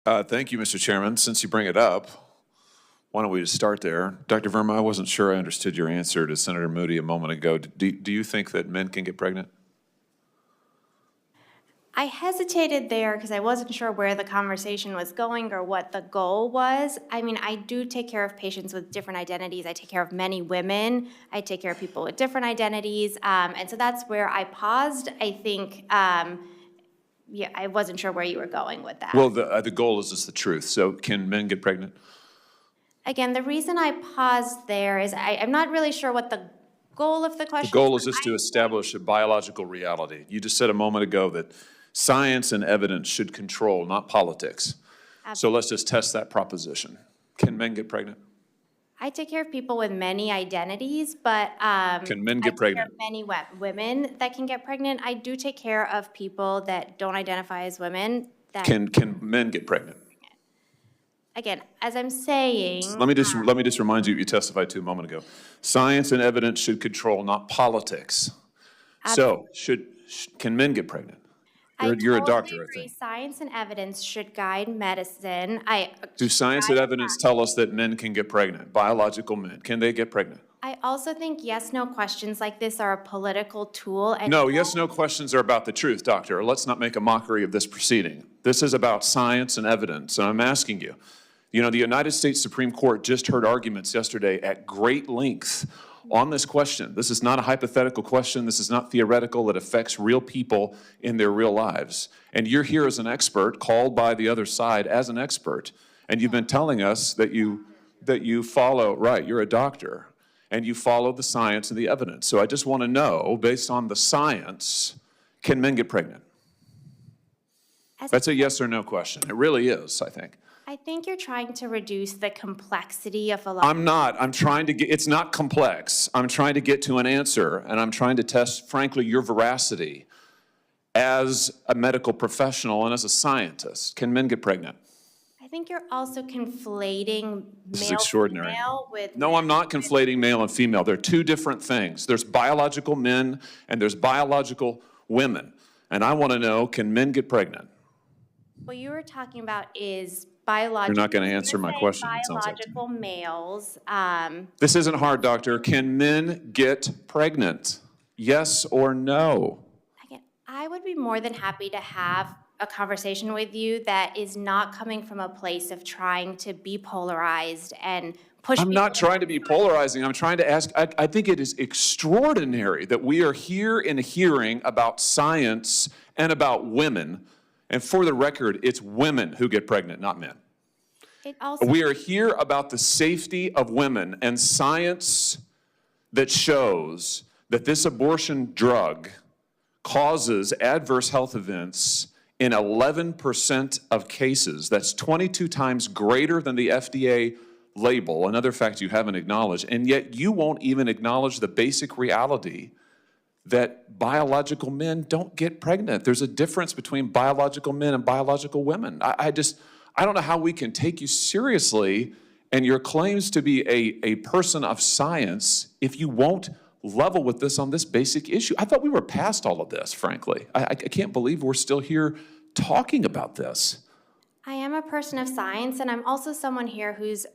Thank you, Mr. Chairman. Since you bring it up, why don't we just start there? Dr. Verma, I wasn't sure I understood your answer to Senator Moody a moment ago. Do you think that men can get pregnant? I hesitated there because I wasn't sure where the conversation was going or what the goal was. I mean, I do take care of patients with different identities. I take care of many women. I take care of people with different identities. And so that's where I paused. I think, yeah, I wasn't sure where you were going with that. Well, the goal is just the truth. So can men get pregnant? Again, the reason I paused there is I'm not really sure what the goal of the question is. The goal is just to establish a biological reality. You just said a moment ago that science and evidence should control, not politics. Absolutely. So let's just test that proposition. Can men get pregnant? I take care of people with many identities, but can men get pregnant? Many women that can get pregnant. I do take care of people that don't identify as women. That can men get pregnant? Again, as I'm saying, let me just remind you what you testified to a moment ago. Science and evidence should control, not politics. Absolutely. So can men get pregnant? You're a doctor, I think. Science and evidence should guide medicine. Do science and evidence tell us that men can get pregnant? Biological men, can they get pregnant? I also think yes/no questions like this are a political tool. And no, yes/no questions are about the truth, doctor. Let's not make a mockery of this proceeding. This is about science and evidence, and I'm asking you. You know, the United States Supreme Court just heard arguments yesterday at great length on this question. This is not a hypothetical question. This is not theoretical. It affects real people in their real lives. And you're here as an expert, called by the other side as an expert, and you've been telling us that you follow, right, you're a doctor, and you follow the science and the evidence. So I just want to know, based on the science, can men get pregnant? That's a yes or no question. It really is, I think. I think you're trying to reduce the complexity of a lot. I'm not. I'm trying to get, it's not complex. I'm trying to get to an answer, and I'm trying to test, frankly, your veracity as a medical professional and as a scientist. Can men get pregnant? I think you're also conflating male and female with... No, I'm not conflating male and female. They're two different things. There's biological men and there's biological women. And I want to know, can men get pregnant? What you were talking about is biological... You're not going to answer my question. Biological males. This isn't hard, doctor. Can men get pregnant? Yes or no? Again, I would be more than happy to have a conversation with you that is not coming from a place of trying to be polarized and push. I'm not trying to be polarizing. I'm trying to ask, I think it is extraordinary that we are here in a hearing about science and about women. And for the record, it's women who get pregnant, not men. We are here about the safety of women and science that shows that this abortion drug causes adverse health events in 11% of cases. That's 22 times greater than the FDA label, another fact you haven't acknowledged, and yet you won't even acknowledge the basic reality that biological men don't get pregnant. There's a difference between biological men and biological women. I don't know how we can take you seriously and your claims to be a person of science if you won't level with this on this basic issue. I thought we were past all of this, frankly. I can't believe we're still here talking about this. I am a person of science, and I'm also someone here who's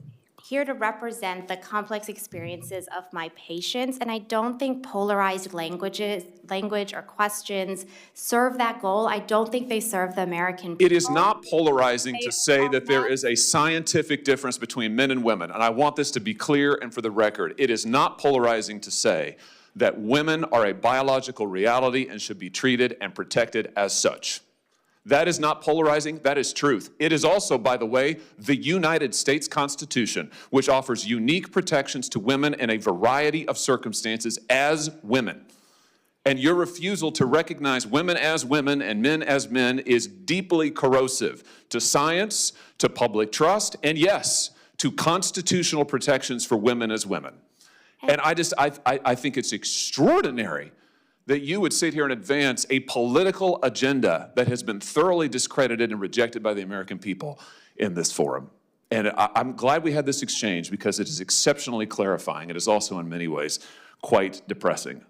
here to represent the complex experiences of my patients, and I don't think polarized language or questions serve that goal. I don't think they serve the American people. It is not polarizing to say that there is a scientific difference between men and women, and I want this to be clear and for the record. It is not polarizing to say that women are a biological reality and should be treated and protected as such. That is not polarizing, that is truth. It is also, by the way, the United States Constitution, which offers unique protections to women in a variety of circumstances as women. And your refusal to recognize women as women and men as men is deeply corrosive to science, to public trust, and yes, to constitutional protections for women as women. And I think it's extraordinary that you would sit here and advance a political agenda that has been thoroughly discredited and rejected by the American people in this forum. And I'm glad we had this exchange because it is exceptionally clarifying. It is also in many ways quite depressing.